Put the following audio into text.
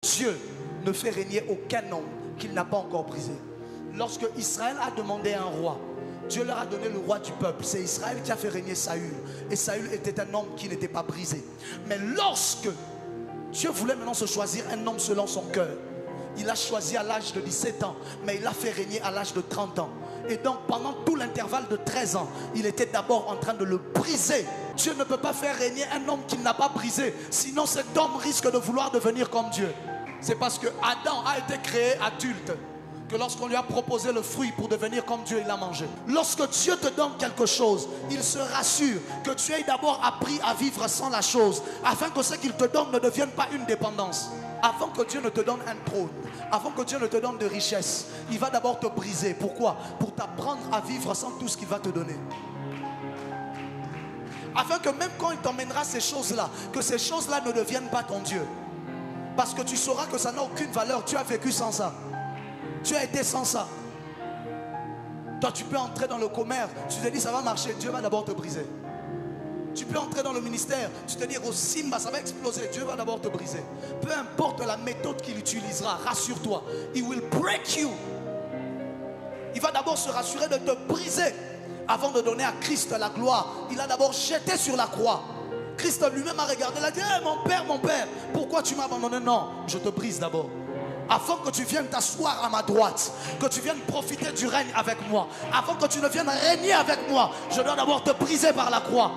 Dieu ne fait régner aucun homme qu'il n'a pas encore brisé. Lorsque Israël a demandé un roi, Dieu leur a donné le roi du peuple. C'est Israël qui a fait régner Saül. Et Saül était un homme qui n'était pas brisé. Mais lorsque Dieu voulait maintenant se choisir un homme selon son cœur, il a choisi à l'âge de 17 ans, mais il l'a fait régner à l'âge de 30 ans. Et donc pendant tout l'intervalle de 13 ans, il était d'abord en train de le briser. Dieu ne peut pas faire régner un homme qu'il n'a pas brisé. Sinon cet homme risque de vouloir devenir comme Dieu. C'est parce que Adam a été créé adulte que lorsqu'on lui a proposé le fruit pour devenir comme Dieu, il l'a mangé. Lorsque Dieu te donne quelque chose, il se rassure que tu aies d'abord appris à vivre sans la chose, afin que ce qu'il te donne ne devienne pas une dépendance. Avant que Dieu ne te donne un trône, avant que Dieu ne te donne de richesse, il va d'abord te briser. Pourquoi? Pour t'apprendre à vivre sans tout ce qu'il va te donner. Afin que même quand il t'emmènera ces choses-là, que ces choses-là ne deviennent pas ton Dieu. Parce que tu sauras que ça n'a aucune valeur. Tu as vécu sans ça. Tu as été sans ça. Toi, tu peux entrer dans le commerce. Tu te dis, ça va marcher. Dieu va d'abord te briser. Tu peux entrer dans le ministère. Tu te dis, au Simba, ça va exploser. Dieu va d'abord te briser. Peu importe la méthode qu'il utilisera, rassure-toi. He will break you. Il va d'abord se rassurer de te briser. Avant de donner à Christ la gloire, il a d'abord jeté sur la croix. Christ lui-même a regardé, il a dit, hey, mon père, pourquoi tu m'as abandonné? Non, je te brise d'abord. Avant que tu viennes t'asseoir à ma droite, que tu viennes profiter du règne avec moi, avant que tu ne viennes régner avec moi, je dois d'abord te briser par la croix.